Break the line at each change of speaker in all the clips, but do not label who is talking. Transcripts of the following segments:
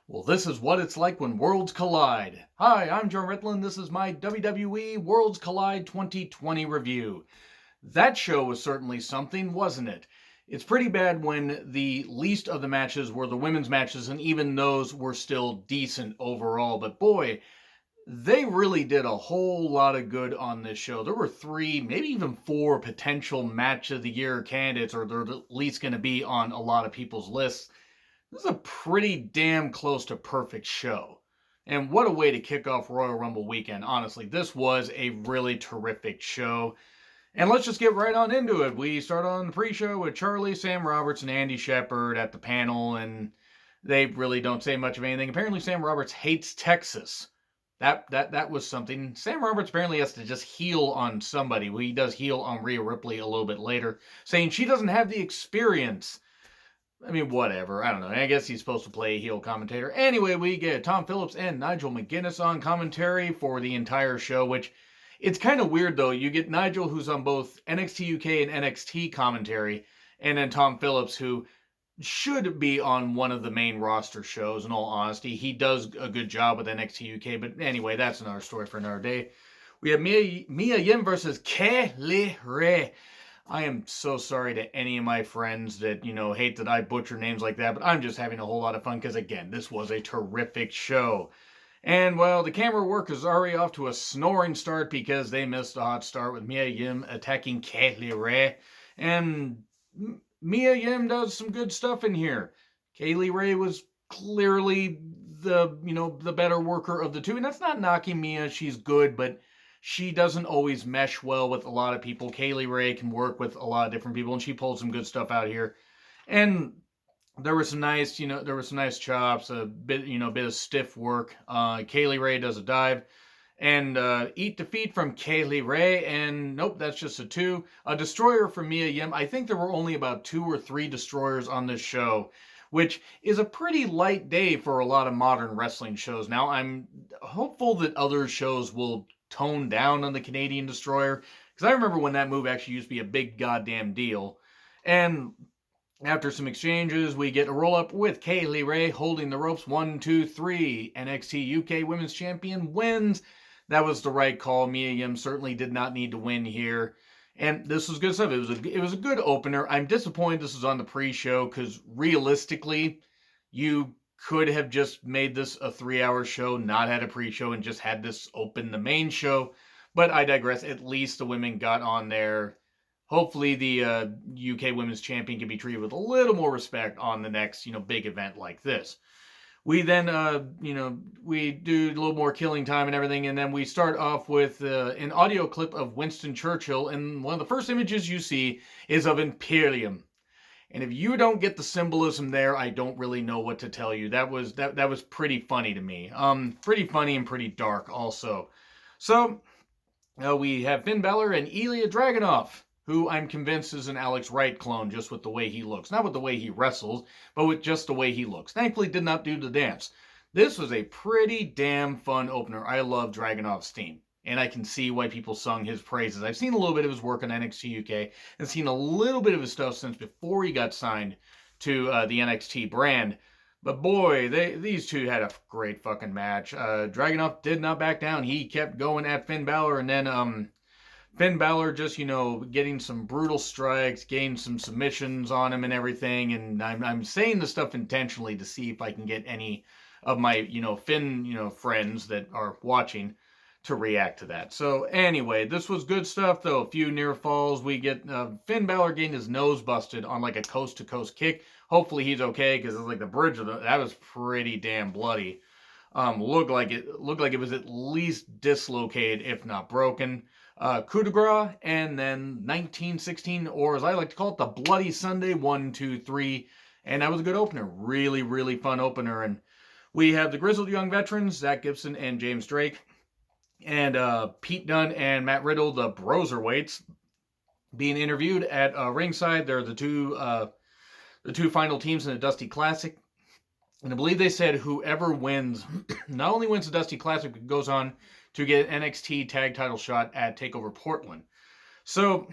Well, this is what it's like when worlds collide. Hi, I'm John Ritland. This is my WWE Worlds Collide 2020 review. That show was certainly something, wasn't it? It's pretty bad when the least of the matches were the women's matches, and even those were still decent overall. But boy, they really did a whole lot of good on this show. There were three, maybe even four potential match of the year candidates, or they're at least going to be on a lot of people's lists. This is a pretty damn close to perfect show. And what a way to kick off Royal Rumble weekend. Honestly, this was a really terrific show. And let's just get right on into it. We start on the pre-show with Charlie, Sam Roberts, and Andy Shepard at the panel, and they really don't say much of anything. Apparently, Sam Roberts hates Texas. That was something. Sam Roberts apparently has to just heel on somebody. Well, he does heel on Rhea Ripley a little bit later, saying she doesn't have the experience. I mean, whatever. I don't know. I guess he's supposed to play a heel commentator. Anyway, we get Tom Phillips and Nigel McGuinness on commentary for the entire show, which it's kind of weird, though. You get Nigel, who's on both NXT UK and NXT commentary, and then Tom Phillips, who should be on one of the main roster shows, in all honesty. He does a good job with NXT UK, but anyway, that's another story for another day. We have Mia Yim versus Kaylee Ray. I am so sorry to any of my friends that, hate that I butcher names like that, but I'm just having a whole lot of fun because, again, this was a terrific show. And, well, the camera work is already off to a snoring start because they missed a hot start with Mia Yim attacking Kaylee Ray. And Mia Yim does some good stuff in here. Kaylee Ray was clearly the better worker of the two. And that's not knocking Mia. She's good, but she doesn't always mesh well with a lot of people. Kaylee Ray can work with a lot of different people, and she pulled some good stuff out here. And there were some nice, chops, a bit of stiff work. Kaylee Ray does a dive, and eat defeat from Kaylee Ray, and nope, that's just a 2. A destroyer from Mia Yim. I think there were only about 2 or 3 destroyers on this show, which is a pretty light day for a lot of modern wrestling shows. Now, I'm hopeful that other shows will tone down on the Canadian Destroyer, because I remember when that move actually used to be a big goddamn deal. And after some exchanges, we get a roll-up with Kaylee Ray holding the ropes. 1, 2, 3. NXT UK Women's Champion wins. That was the right call. Mia Yim certainly did not need to win here. And this was good stuff. It was a good opener. I'm disappointed this was on the pre-show because realistically, you could have just made this a 3-hour show, not had a pre-show, and just had this open the main show. But I digress. At least the women got on there. Hopefully the UK Women's Champion can be treated with a little more respect on the next, big event like this. We then, we do a little more killing time and everything, and then we start off with an audio clip of Winston Churchill, and one of the first images you see is of Imperium. And if you don't get the symbolism there, I don't really know what to tell you. That was pretty funny to me. Pretty funny and pretty dark also. So we have Finn Balor and Ilya Dragunov, who I'm convinced is an Alex Wright clone just with the way he looks. Not with the way he wrestles, but with just the way he looks. Thankfully, did not do the dance. This was a pretty damn fun opener. I love Dragunov's theme, and I can see why people sung his praises. I've seen a little bit of his work on NXT UK, and seen a little bit of his stuff since before he got signed to the NXT brand. But boy, these two had a great fucking match. Dragunov did not back down. He kept going at Finn Balor, and then Finn Balor just, getting some brutal strikes, gained some submissions on him and everything. And I'm saying this stuff intentionally to see if I can get any of my, Finn, friends that are watching to react to that. So anyway, this was good stuff, though. A few near falls. We get Finn Balor getting his nose busted on like a coast-to-coast kick. Hopefully he's okay, because it's like the bridge of that was pretty damn bloody. Looked like it was at least dislocated, if not broken. Coup de grace, and then 1916, or as I like to call it, the Bloody Sunday, 1, 2, 3. And that was a good opener. Really, really fun opener. And we have the Grizzled Young Veterans, Zach Gibson and James Drake, and Pete Dunne and Matt Riddle, the Broserweights, being interviewed at ringside. They're the two final teams in the Dusty Classic. And I believe they said whoever wins, not only wins the Dusty Classic, but goes on to get an NXT tag title shot at TakeOver Portland. So,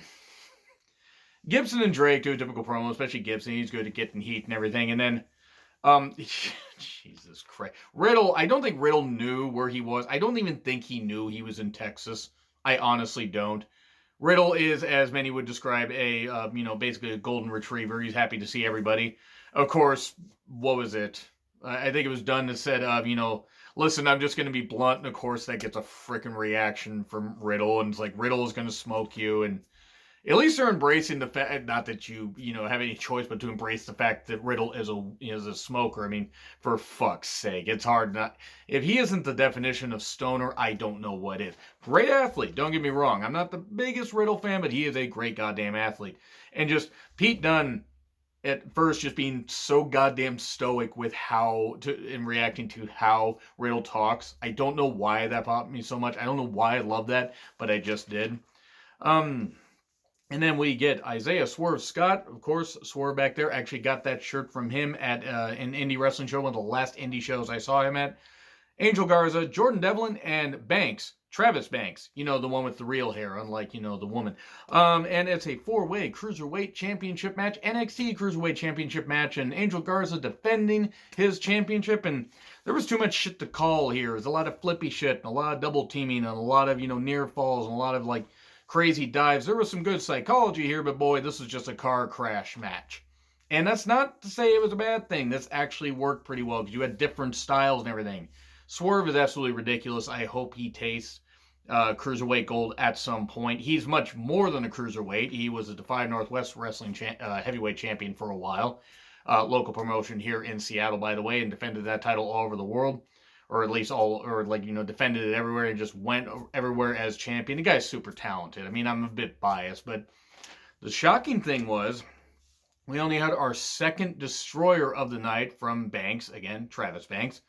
Gibson and Drake do a typical promo, especially Gibson. He's good at getting heat and everything. And then Jesus Christ. Riddle, I don't think Riddle knew where he was. I don't even think he knew he was in Texas. I honestly don't. Riddle is, as many would describe, basically a golden retriever. He's happy to see everybody. Of course, what was it? I think it was done that said, listen, I'm just going to be blunt. And of course, that gets a freaking reaction from Riddle. And it's like, Riddle is going to smoke you. And at least they're embracing the fact, not that you have any choice but to embrace the fact that Riddle is a smoker. I mean, for fuck's sake, it's hard not. If he isn't the definition of stoner, I don't know what is. Great athlete, don't get me wrong. I'm not the biggest Riddle fan, but he is a great goddamn athlete. And just Pete Dunne at first just being so goddamn stoic with in reacting to how Riddle talks. I don't know why that popped me so much. I don't know why I love that, but I just did. And then we get Isaiah Swerve Scott. Of course, Swerve back there. Actually got that shirt from him at an indie wrestling show, one of the last indie shows I saw him at. Angel Garza, Jordan Devlin, and Banks. Travis Banks. The one with the real hair, unlike, the woman. And it's a 4-way Cruiserweight Championship match. NXT Cruiserweight Championship match. And Angel Garza defending his championship. And there was too much shit to call here. There's a lot of flippy shit, and a lot of double teaming, and a lot of, near falls, and a lot of, crazy dives. There was some good psychology here, but boy, this was just a car crash match. And that's not to say it was a bad thing. This actually worked pretty well because you had different styles and everything. Swerve is absolutely ridiculous. I hope he tastes Cruiserweight Gold at some point. He's much more than a Cruiserweight. He was a Defy Northwest Wrestling heavyweight champion for a while. Local promotion here in Seattle, by the way, and defended that title all over the world. Or at least defended it everywhere and just went everywhere as champion. The guy's super talented. I mean, I'm a bit biased, but the shocking thing was we only had our second destroyer of the night from Banks. Again, Travis Banks.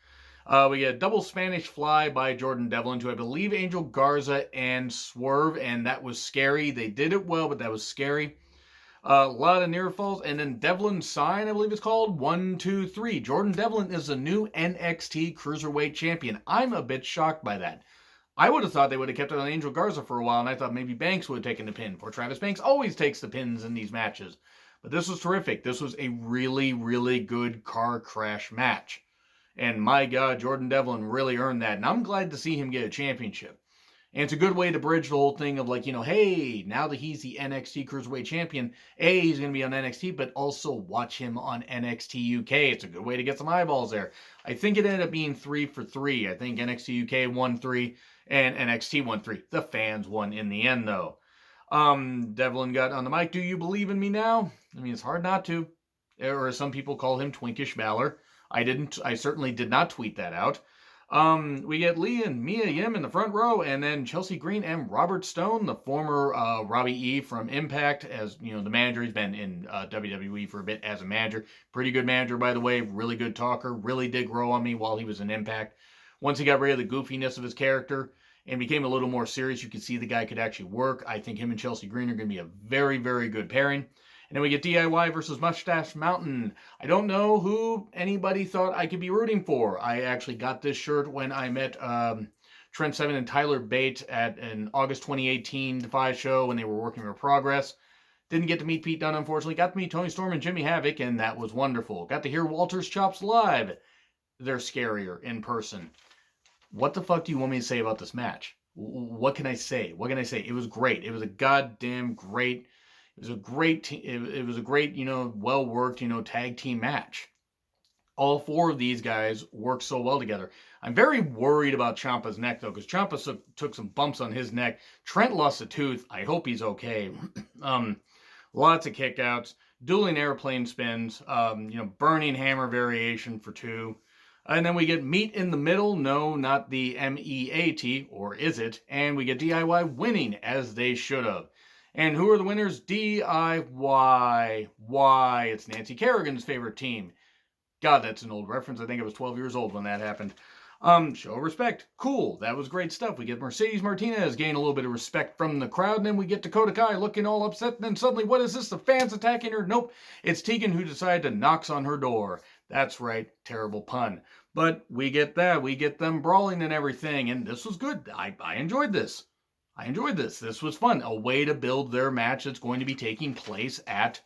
We get a double Spanish fly by Jordan Devlin to, I believe, Angel Garza and Swerve, and that was scary. They did it well, but that was scary. A lot of near falls, and then Devlin's sign, I believe it's called, 1, 2, 3. Jordan Devlin is the new NXT Cruiserweight Champion. I'm a bit shocked by that. I would have thought they would have kept it on Angel Garza for a while, and I thought maybe Banks would have taken the pin, for Travis Banks always takes the pins in these matches. But this was terrific. This was a really, really good car crash match. And my God, Jordan Devlin really earned that, and I'm glad to see him get a championship. And it's a good way to bridge the whole thing of hey, now that he's the NXT Cruiserweight Champion, he's going to be on NXT, but also watch him on NXT UK. It's a good way to get some eyeballs there. I think it ended up being 3 for 3. I think NXT UK won 3 and NXT won 3. The fans won in the end, though. Devlin got on the mic. Do you believe in me now? I mean, it's hard not to. Or as some people call him, Twinkish Balor. I certainly did not tweet that out. We get Lee and Mia Yim in the front row, and then Chelsea Green and Robert Stone, the former Robbie E from Impact, as the manager. He's been in WWE for a bit as a manager. Pretty good manager, by the way. Really good talker. Really did grow on me while he was in Impact. Once he got rid of the goofiness of his character and became a little more serious, you could see the guy could actually work. I think him and Chelsea Green are going to be a very, very good pairing. And then we get DIY versus Mustache Mountain. I don't know who anybody thought I could be rooting for. I actually got this shirt when I met Trent Seven and Tyler Bate at an August 2018 Defy show when they were working for Progress. Didn't get to meet Pete Dunne, unfortunately. Got to meet Tony Storm and Jimmy Havoc, and that was wonderful. Got to hear Walter's Chops live. They're scarier in person. What the fuck do you want me to say about this match? What can I say? What can I say? It was great. It was a goddamn great... It was a great, well-worked, tag team match. All 4 of these guys worked so well together. I'm very worried about Ciampa's neck, though, because Ciampa took some bumps on his neck. Trent lost a tooth. I hope he's okay. Lots of kickouts, dueling airplane spins, burning hammer variation for 2. And then we get meat in the middle. No, not the MEAT, or is it? And we get DIY winning, as they should have. And who are the winners? DIY. Why? It's Nancy Kerrigan's favorite team. God, that's an old reference. I think I was 12 years old when that happened. Show respect. Cool. That was great stuff. We get Mercedes Martinez gain a little bit of respect from the crowd. And then we get Dakota Kai looking all upset. And then suddenly, what is this? The fans attacking her? Nope. It's Tegan who decided to knock on her door. That's right. Terrible pun. But we get that. We get them brawling and everything. And this was good. I enjoyed this. This was fun. A way to build their match that's going to be taking place at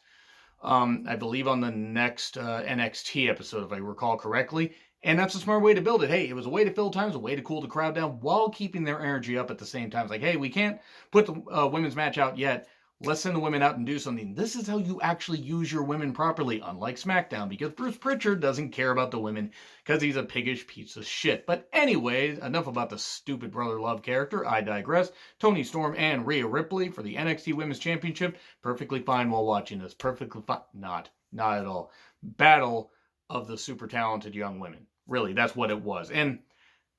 I believe on the next NXT episode, if I recall correctly. And that's a smart way to build it. Hey, it was a way to fill time, it was a way to cool the crowd down while keeping their energy up at the same time. It's like, hey, we can't put the women's match out yet. Let's send the women out and do something. This is how you actually use your women properly, unlike SmackDown, because Bruce Pritchard doesn't care about the women because he's a piggish piece of shit. But anyways, enough about the stupid Brother Love character. I digress. Toni Storm and Rhea Ripley for the NXT Women's Championship. Perfectly fine while watching this. Perfectly fine. Not at all. Battle of the super talented young women. Really, that's what it was. And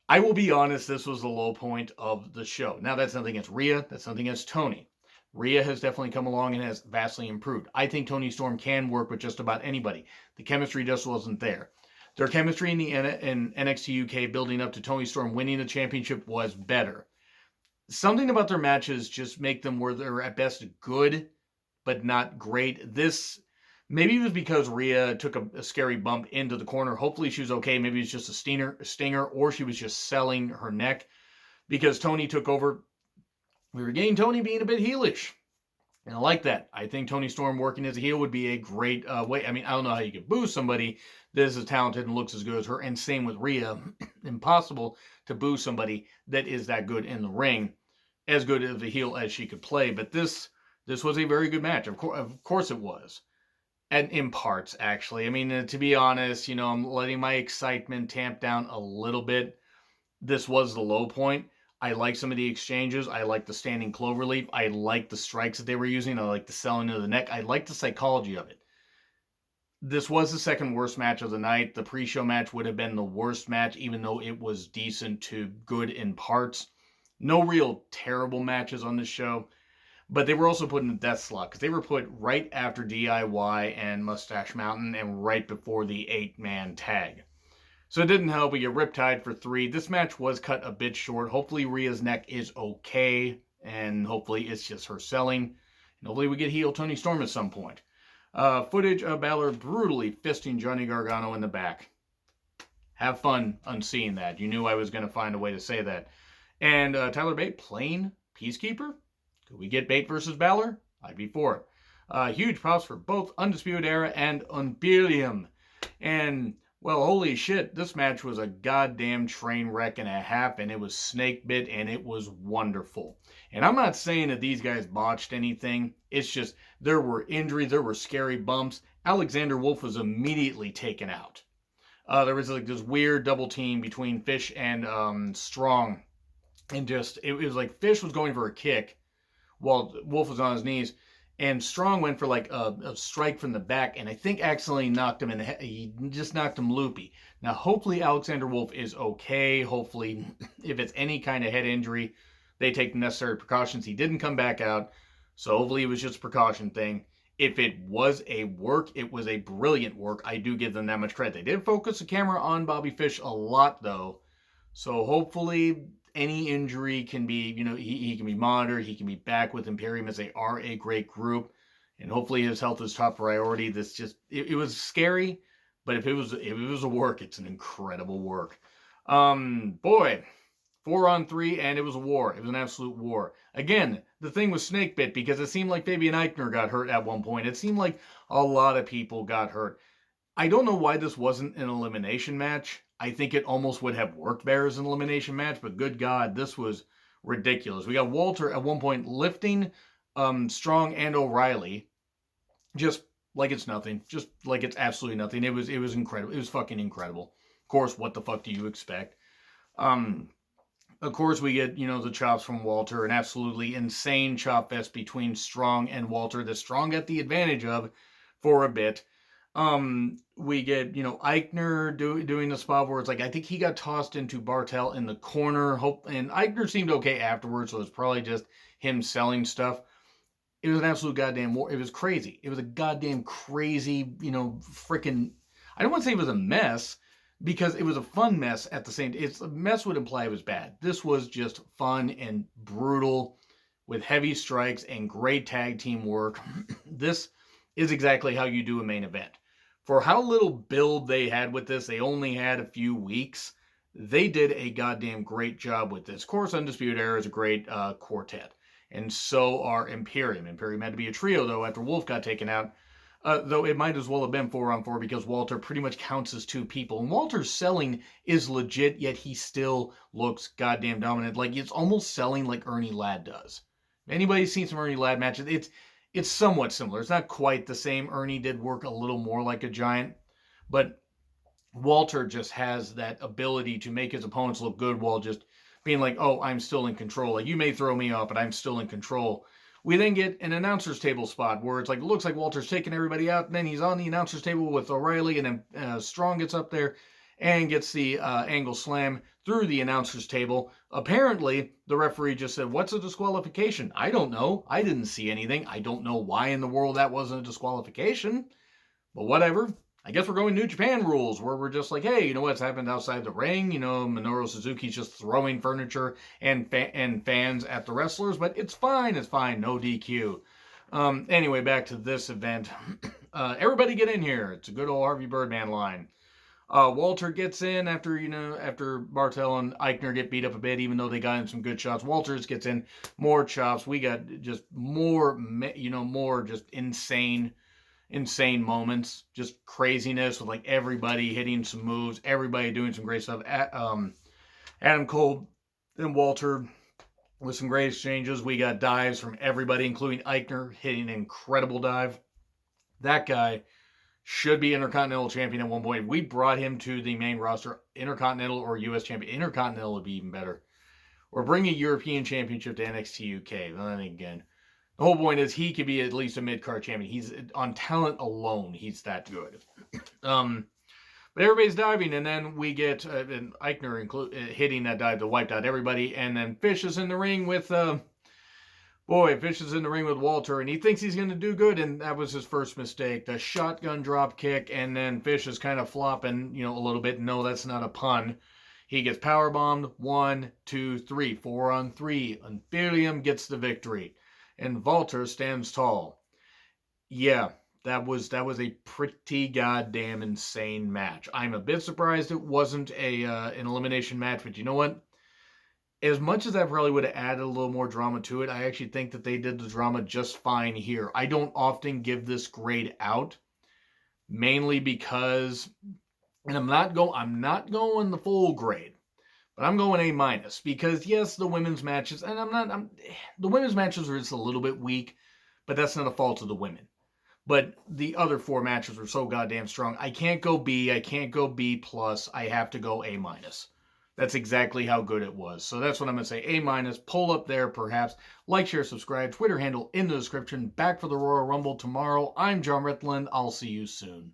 I will be honest, this was the low point of the show. Now, that's nothing against Rhea. That's nothing against Toni. Rhea has definitely come along and has vastly improved. I think Toni Storm can work with just about anybody. The chemistry just wasn't there. Their chemistry in NXT UK building up to Toni Storm winning the championship was better. Something about their matches just make them where they're at best good, but not great. This, maybe it was because Rhea took a scary bump into the corner. Hopefully she was okay. Maybe it's just a stinger, or she was just selling her neck because Toni took over. We were getting Toni being a bit heelish. And I like that. I think Toni Storm working as a heel would be a great way. I mean, I don't know how you could boo somebody that is as talented and looks as good as her. And same with Rhea. Impossible to boo somebody that is that good in the ring, as good of a heel as she could play. But this was a very good match. Of course it was. And in parts, actually. I mean, to be honest, I'm letting my excitement tamp down a little bit. This was the low point. I like some of the exchanges. I like the standing cloverleaf. I like the strikes that they were using. I like the selling of the neck. I like the psychology of it. This was the second worst match of the night. The pre-show match would have been the worst match, even though it was decent to good in parts. No real terrible matches on this show, but they were also put in the death slot because they were put right after DIY and Mustache Mountain and right before the 8-man tag. So it didn't help. We get Riptide for 3. This match was cut a bit short. Hopefully Rhea's neck is okay, and hopefully it's just her selling. And hopefully we get heel Toni Storm at some point. Footage of Balor brutally fisting Johnny Gargano in the back. Have fun unseeing that. You knew I was going to find a way to say that. And Tyler Bate playing Peacekeeper? Could we get Bate versus Balor? I'd be for it. Huge props for both Undisputed Era and Imperium. And well, holy shit, this match was a goddamn train wreck and a half, and it was snake bit, and it was wonderful. And I'm not saying that these guys botched anything. It's just there were injuries, there were scary bumps. Alexander Wolf was immediately taken out. There was like this weird double team between Fish and Strong. And just, it was like Fish was going for a kick while Wolf was on his knees. And Strong went for like a strike from the back, and I think accidentally knocked him in the head. He just knocked him loopy. Now, hopefully Alexander Wolf is okay. Hopefully, if it's any kind of head injury, they take the necessary precautions. He didn't come back out, so hopefully it was just a precaution thing. If it was a work, it was a brilliant work. I do give them that much credit. They did focus the camera on Bobby Fish a lot, though. So hopefully any injury can be, he can be monitored. He can be back with Imperium, as they are a great group. And hopefully his health is top priority. This just, it was scary, but if it was a work, it's an incredible work. Boy, 4-on-3, and it was a war. It was an absolute war. Again, the thing was snake bit because it seemed like Fabian Eichner got hurt at one point. It seemed like a lot of people got hurt. I don't know why this wasn't an elimination match. I think it almost would have worked better as an elimination match, but good God, this was ridiculous. We got Walter at one point lifting Strong and O'Reilly just like it's nothing, just like it's absolutely nothing. It was incredible. It was fucking incredible. Of course, what the fuck do you expect? Of course, we get, the chops from Walter, an absolutely insane chop fest between Strong and Walter that Strong got the advantage of for a bit. We get, Eichner doing the spot where it's like, I think he got tossed into Bartel in the corner. And Eichner seemed okay afterwards, so it's probably just him selling stuff. It was an absolute goddamn war. It was crazy. It was a goddamn crazy, freaking, I don't want to say it was a mess, because it was a fun mess at the same time. A mess would imply it was bad. This was just fun and brutal with heavy strikes and great tag team work. This is exactly how you do a main event. For how little build they had with this, they only had a few weeks. They did a goddamn great job with this. Of course, Undisputed Era is a great quartet. And so are Imperium. Imperium had to be a trio, though, after Wolf got taken out. Though it might as well have been 4-on-4 because Walter pretty much counts as two people. And Walter's selling is legit, yet he still looks goddamn dominant. Like, it's almost selling like Ernie Ladd does. If anybody's seen some Ernie Ladd matches, it's somewhat similar. It's not quite the same. Ernie did work a little more like a giant, but Walter just has that ability to make his opponents look good while just being like, oh, I'm still in control. Like, you may throw me off, but I'm still in control. We then get an announcer's table spot where it's like, it looks like Walter's taking everybody out, and then he's on the announcer's table with O'Reilly, and then Strong gets up there and gets the angle slam through the announcer's table. Apparently, the referee just said, what's a disqualification? I don't know. I didn't see anything. I don't know why in the world that wasn't a disqualification, but whatever. I guess we're going New Japan rules, where we're just like, hey, you know what's happened outside the ring? You know, Minoru Suzuki's just throwing furniture and fans at the wrestlers, but it's fine, no DQ. Anyway, back to this event. Everybody get in here. It's a good old Harvey Birdman line. Walter gets in after Bartel and Eichner get beat up a bit, even though they got in some good shots. Walters gets in, more chops. We got just more just insane moments, just craziness with like everybody hitting some moves, everybody doing some great stuff. Adam Cole and Walter with some great exchanges. We got dives from everybody, including Eichner hitting an incredible dive. That guy should be Intercontinental Champion at one point. If we brought him to the main roster, Intercontinental or US Champion. Intercontinental would be even better. Or bring a European Championship to NXT UK. Then again, the whole point is he could be at least a mid-card champion. He's on talent alone. He's that good. But everybody's diving, and then we get Eichner hitting that dive to wipe out everybody, and then Fish is in the ring with Walter, and he thinks he's going to do good, and that was his first mistake. The shotgun drop kick, and then Fish is kind of flopping, a little bit. No, that's not a pun. He gets powerbombed. 1, 2, 3. 4-on-3. Imperium gets the victory. And Walter stands tall. Yeah, that was a pretty goddamn insane match. I'm a bit surprised it wasn't an elimination match, but you know what? As much as I probably would have added a little more drama to it, I actually think that they did the drama just fine here. I don't often give this grade out, mainly because, and I'm not going the full grade. But I'm going A- because yes, the women's matches, and the women's matches are just a little bit weak, but that's not a fault of the women. But the other 4 matches were so goddamn strong. I can't go B, I can't go B+, I have to go A-. That's exactly how good it was. So that's what I'm going to say, A-. Pull up there perhaps. Like, share, subscribe. Twitter handle in the description. Back for the Royal Rumble tomorrow. I'm John Ritland. I'll see you soon.